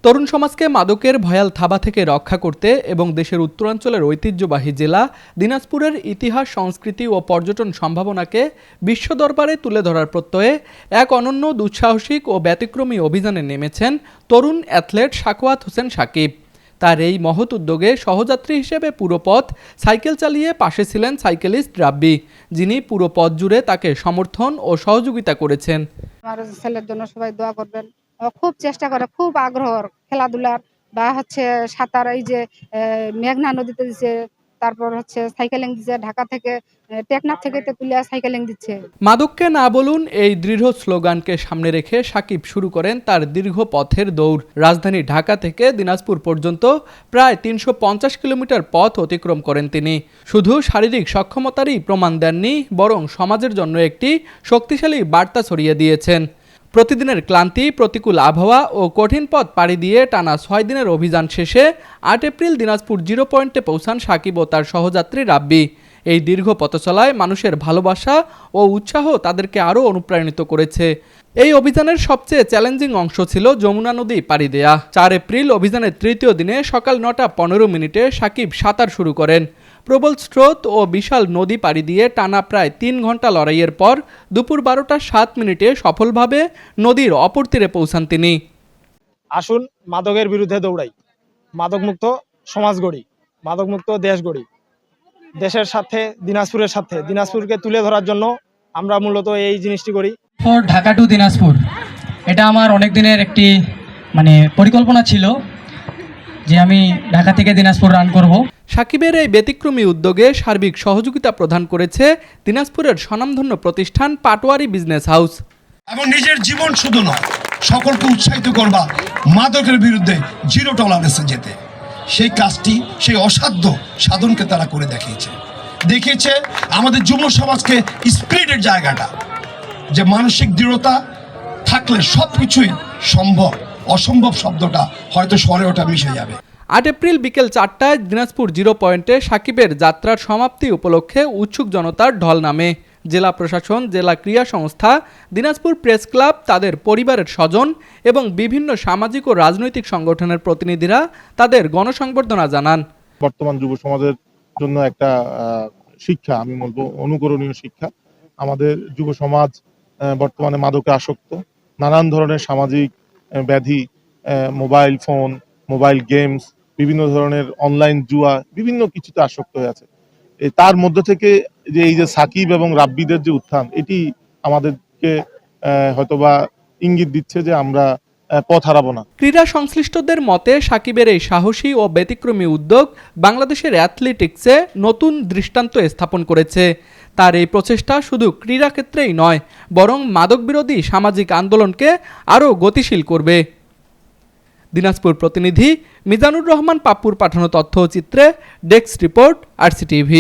তরুণ সমাজকে মাদকের ভয়াল থাবা থেকে রক্ষা করতে এবং দেশের উত্তরাঞ্চলের ঐতিহ্যবাহী জেলা দিনাজপুরের ইতিহাস, সংস্কৃতি ও পর্যটন সম্ভাবনাকে বিশ্ব দরবারে তুলে ধরার প্রত্যয়ে এক অনন্য, দুঃসাহসিক ও ব্যতিক্রমী অভিযানে নেমেছেন তরুণ অ্যাথলেট সাখাওয়াত হোসেন সাকিব। তার এই মহৎ উদ্যোগে সহযাত্রী হিসেবে পুরো পথ সাইকেল চালিয়ে পাশে ছিলেন সাইকেলিস্ট রাব্বি, যিনি পুরো পথ জুড়ে তাকে সমর্থন ও সহযোগিতা করেছেন। আমার ছেলের জন্য সবাই দোয়া করবেন। ও খুব চেষ্টা করে, খুব আগ্রহ খেলাধুলার, বা সাঁতার, এই যে মেঘনা নদীতে দিচ্ছে, তারপর সাইকেলিং দিচ্ছে, ঢাকা থেকে টেকনাফ থেকে তেতুলিয়া সাইকেলিং দিচ্ছে। মাদককে না বলুন, এই দৃঢ় স্লোগানকে সামনে রেখে সাকিব শুরু করেন তার দীর্ঘ পথের দৌড়। রাজধানী ঢাকা থেকে দিনাজপুর পর্যন্ত প্রায় ৩৫০ কিলোমিটার পথ অতিক্রম করেন তিনি। শুধু শারীরিক সক্ষমতারই প্রমাণ দেননি, বরং সমাজের জন্য একটি শক্তিশালী বার্তা ছড়িয়ে দিয়েছেন। প্রতিদিনের ক্লান্তি, প্রতিকূল আবহাওয়া ও কঠিন পথ পাড়ি দিয়ে টানা ৬ দিনের অভিযান শেষে ৮ এপ্রিল দিনাজপুর জিরো পয়েন্টে পৌঁছান সাকিব ও তার সহযাত্রী রাব্বি। এই দীর্ঘ পথচলায় মানুষের ভালোবাসা ও উৎসাহ তাদেরকে আরও অনুপ্রাণিত করেছে। এই অভিযানের সবচেয়ে চ্যালেঞ্জিং অংশ ছিল যমুনা নদী পাড়ি দেয়া। ৪ এপ্রিল অভিযানের তৃতীয় দিনে সকাল ৯টা ১৫ সাকিব সাঁতার শুরু করেন। প্রবল স্রোত ও বিশাল নদী পাড়ি দিয়ে টানা প্রায় ৩ ঘন্টা লড়াইয়ের পর দুপুর ১২টা ৭ সফলভাবে নদীর অপর তীরে পৌঁছান তিনি। আসুন মাদকের বিরুদ্ধে দৌড়াই, মাদকমুক্ত সমাজ গড়ি, মাদকমুক্ত দেশ গড়ি। দেশের সাথে দিনাজপুরের সাথে দিনাজপুরকে তুলে ধরার জন্য আমরা মূলত এই জিনিসটি করি। ঢাকা টু দিনাজপুর, এটা আমার অনেক দিনের একটি পরিকল্পনা ছিল যে আমি ঢাকা থেকে দিনাজপুর রান করব। সাকিবের এই ব্যতিক্রমী উদ্যোগে সার্বিক সহযোগিতা প্রদান করেছে দিনাজপুরের স্বনামধন্য প্রতিষ্ঠান পাটোয়ারি বিজনেস হাউস। এবং নিজের জীবন শুধু নয়, সকলকে উৎসাহিত করবা মাদকের বিরুদ্ধে জিরো টলারেন্সে যেতে। সেই কাজটি, সেই অসাধ্য সাধনকে তারা করে দেখিয়েছে আমাদের যুব সমাজকে স্পিরিটের জায়গাটা, যে মানসিক দৃঢ়তা থাকলে সবকিছুই সম্ভব। অসম্ভব শব্দটা হয়তো স্বরে ওটা মিশে যাবে। ৮ এপ্রিল বিকেল ৪টায় দিনাজপুর জিরো পয়েন্টে সাকিবের যাত্রার সমাপ্তি উপলক্ষে উৎসুক জনতার ঢল নামে। জেলা প্রশাসন, জেলা ক্রীড়া সংস্থা, দিনাজপুর প্রেস ক্লাব, তাদের পরিবারের স্বজন এবং বিভিন্ন সামাজিক ও রাজনৈতিক সংগঠনের প্রতিনিধিরা তাদের গণসংবর্ধনা জানান। বর্তমান যুব সমাজের জন্য একটা শিক্ষা, আমি বলবো অনুকরণীয় শিক্ষা। আমাদের যুব সমাজ বর্তমানে মাদকে আসক্ত, নানান ধরনের সামাজিক ব্যাধি, মোবাইল ফোন, মোবাইল গেমস, বিভিন্ন ধরনের অনলাইন জুয়া, বিভিন্ন কিছুতে আসক্ত হয়ে আছে। তার মধ্য থেকে যে এই যে সাকিব এবং রাব্বিদের যে উত্থান, এটি আমাদেরকে হয়তোবা ইঙ্গিত দিচ্ছে যে আমরা পথ হারাবো না। ক্রীড়া সংশ্লিষ্টদের মতে সাকিবের এই সাহসী ও ব্যতিক্রমী উদ্যোগ বাংলাদেশের অ্যাথলেটিক্সে নতুন দৃষ্টান্ত স্থাপন করেছে। তার এই প্রচেষ্টা শুধু ক্রীড়া ক্ষেত্রেই নয়, বরং মাদক বিরোধী সামাজিক আন্দোলনকে আরও গতিশীল করবে। দিনাজপুর প্রতিনিধি মিজানুর রহমান পাপ্পুর পাঠানো তথ্যচিত্রে ডেস্ক রিপোর্ট, RCTV।